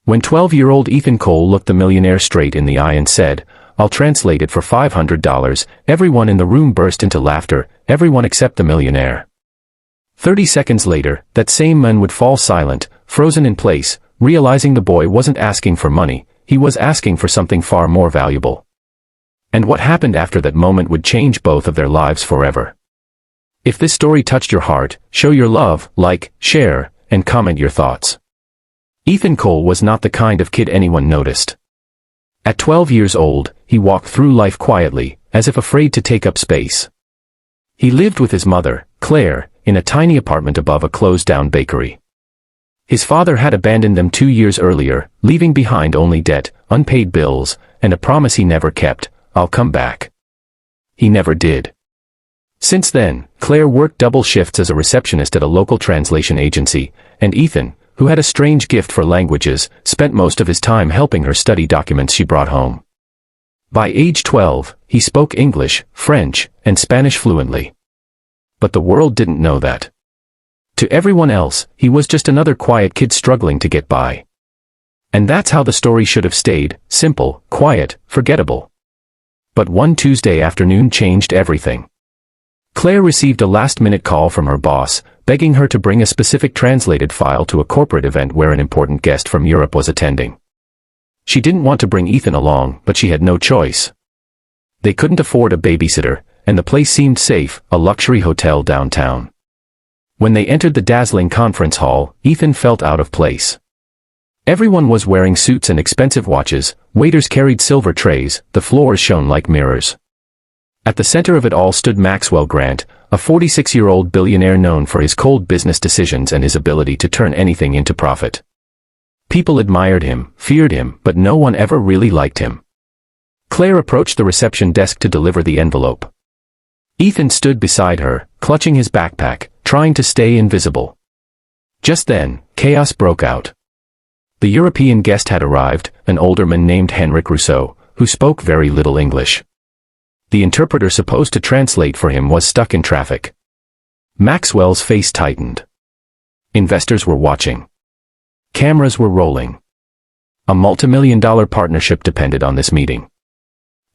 When 12-year-old Ethan Cole looked the millionaire straight in the eye and said, "I'll translate it for $500, everyone in the room burst into laughter, everyone except the millionaire. 30 seconds later, that same man would fall silent, frozen in place, realizing the boy wasn't asking for money, he was asking for something far more valuable. And what happened after that moment would change both of their lives forever. If this story touched your heart, show your love, like, share, and comment your thoughts. Ethan Cole was not the kind of kid anyone noticed. At 12 years old, he walked through life quietly, as if afraid to take up space. He lived with his mother, Claire, in a tiny apartment above a closed-down bakery. His father had abandoned them 2 years earlier, leaving behind only debt, unpaid bills, and a promise he never kept, "I'll come back." He never did. Since then, Claire worked double shifts as a receptionist at a local translation agency, and Ethan, who had a strange gift for languages, spent most of his time helping her study documents she brought home. By age 12, he spoke English, French, and Spanish fluently. But the world didn't know that. To everyone else, he was just another quiet kid struggling to get by. And that's how the story should have stayed, simple, quiet, forgettable. But one Tuesday afternoon changed everything. Claire received a last-minute call from her boss, begging her to bring a specific translated file to a corporate event where an important guest from Europe was attending. She didn't want to bring Ethan along, but she had no choice. They couldn't afford a babysitter, and the place seemed safe, a luxury hotel downtown. When they entered the dazzling conference hall, Ethan felt out of place. Everyone was wearing suits and expensive watches, waiters carried silver trays, the floors shone like mirrors. At the center of it all stood Maxwell Grant, a 46-year-old billionaire known for his cold business decisions and his ability to turn anything into profit. People admired him, feared him, but no one ever really liked him. Claire approached the reception desk to deliver the envelope. Ethan stood beside her, clutching his backpack, trying to stay invisible. Just then, chaos broke out. The European guest had arrived, an older man named Henrik Rousseau, who spoke very little English. The interpreter supposed to translate for him was stuck in traffic. Maxwell's face tightened. Investors were watching. Cameras were rolling. A multimillion-dollar partnership depended on this meeting.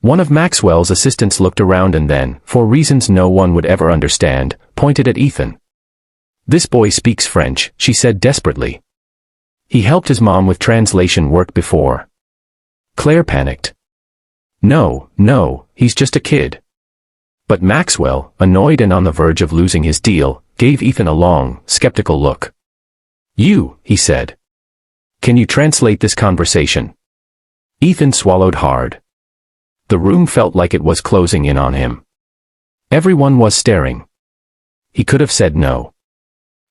One of Maxwell's assistants looked around and then, for reasons no one would ever understand, pointed at Ethan. "This boy speaks French," she said desperately. "He helped his mom with translation work before." Claire panicked. No, he's just a kid." But Maxwell, annoyed and on the verge of losing his deal, gave Ethan a long, skeptical look. "You," he said. "Can you translate this conversation?" Ethan swallowed hard. The room felt like it was closing in on him. Everyone was staring. He could have said no.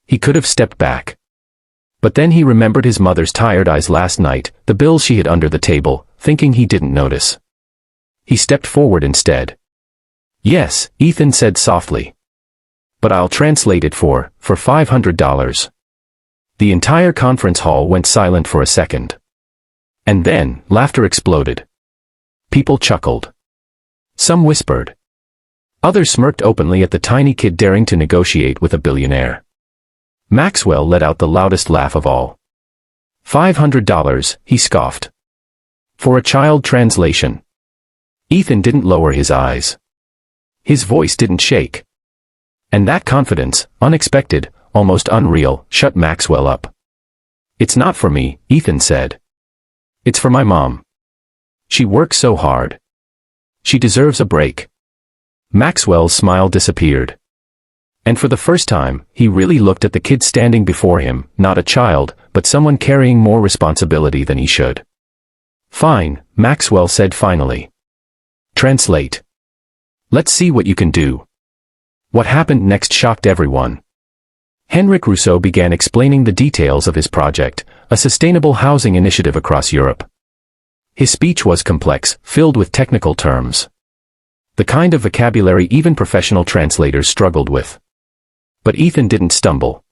He could have stepped back. But then he remembered his mother's tired eyes last night, the bills she hid under the table, thinking he didn't notice. He stepped forward instead. "Yes," Ethan said softly. "But I'll translate it for $500. The entire conference hall went silent for a second. And then, laughter exploded. People chuckled. Some whispered. Others smirked openly at the tiny kid daring to negotiate with a billionaire. Maxwell let out the loudest laugh of all. $500, he scoffed. For a child translation. Ethan didn't lower his eyes. His voice didn't shake. And that confidence, unexpected, almost unreal, shut Maxwell up. "It's not for me," Ethan said. "It's for my mom. She works so hard. She deserves a break." Maxwell's smile disappeared. And for the first time, he really looked at the kid standing before him, not a child, but someone carrying more responsibility than he should. "Fine," Maxwell said finally. "Translate. Let's see what you can do." What happened next shocked everyone. Henrik Rousseau began explaining the details of his project, a sustainable housing initiative across Europe. His speech was complex, filled with technical terms. The kind of vocabulary even professional translators struggled with. But Ethan didn't stumble.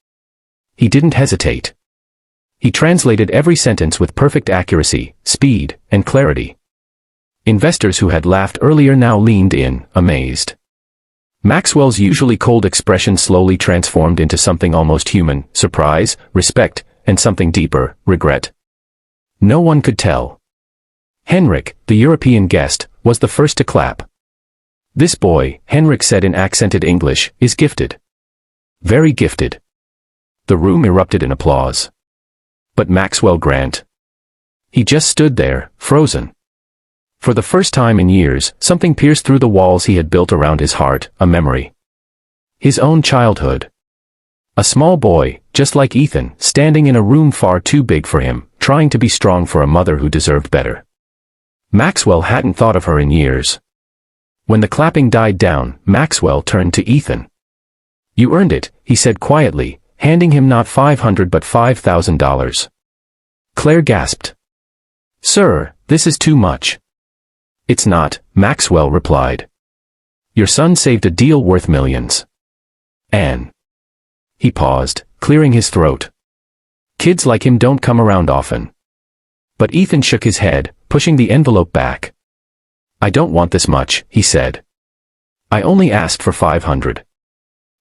He didn't hesitate. He translated every sentence with perfect accuracy, speed, and clarity. Investors who had laughed earlier now leaned in, amazed. Maxwell's usually cold expression slowly transformed into something almost human, surprise, respect, and something deeper, regret. No one could tell. Henrik, the European guest, was the first to clap. "This boy," Henrik said in accented English, "is gifted. Very gifted." The room erupted in applause. But Maxwell Grant? He just stood there, frozen. For the first time in years, something pierced through the walls he had built around his heart, a memory. His own childhood. A small boy, just like Ethan, standing in a room far too big for him, trying to be strong for a mother who deserved better. Maxwell hadn't thought of her in years. When the clapping died down, Maxwell turned to Ethan. "You earned it," he said quietly, handing him not $500 but $5,000. Claire gasped. "Sir, this is too much." "It's not," Maxwell replied. "Your son saved a deal worth millions. And..." He paused, clearing his throat. "Kids like him don't come around often." But Ethan shook his head, pushing the envelope back. "I don't want this much," he said. "I only asked for $500.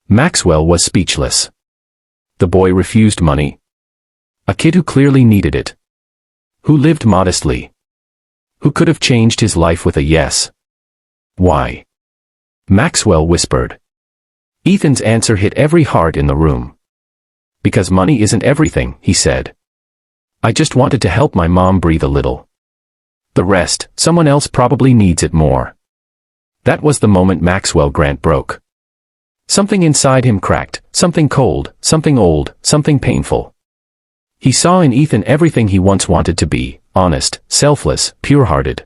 Maxwell was speechless. The boy refused money. A kid who clearly needed it. Who lived modestly. Who could have changed his life with a yes. "Why?" Maxwell whispered. Ethan's answer hit every heart in the room. "Because money isn't everything," he said. "I just wanted to help my mom breathe a little. The rest, someone else probably needs it more." That was the moment Maxwell Grant broke. Something inside him cracked, something cold, something old, something painful. He saw in Ethan everything he once wanted to be, honest, selfless, pure-hearted.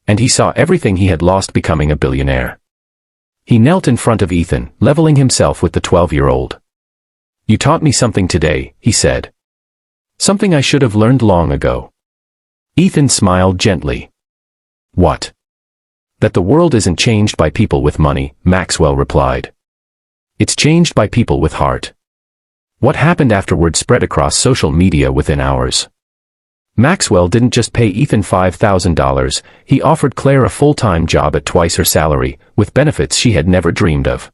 And he saw everything he had lost becoming a billionaire. He knelt in front of Ethan, leveling himself with the 12-year-old. "You taught me something today," he said. "Something I should have learned long ago." Ethan smiled gently. "What?" "That the world isn't changed by people with money," Maxwell replied. "It's changed by people with heart." What happened afterward spread across social media within hours. Maxwell didn't just pay Ethan $5,000, he offered Claire a full-time job at twice her salary, with benefits she had never dreamed of.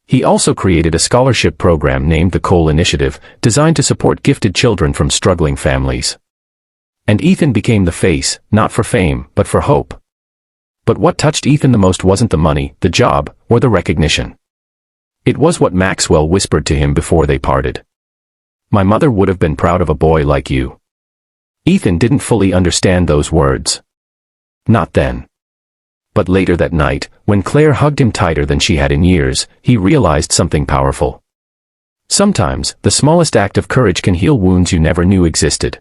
He also created a scholarship program named the Cole Initiative, designed to support gifted children from struggling families. And Ethan became the face, not for fame, but for hope. But what touched Ethan the most wasn't the money, the job, or the recognition. It was what Maxwell whispered to him before they parted. "My mother would have been proud of a boy like you." Ethan didn't fully understand those words. Not then. But later that night, when Claire hugged him tighter than she had in years, he realized something powerful. Sometimes, the smallest act of courage can heal wounds you never knew existed.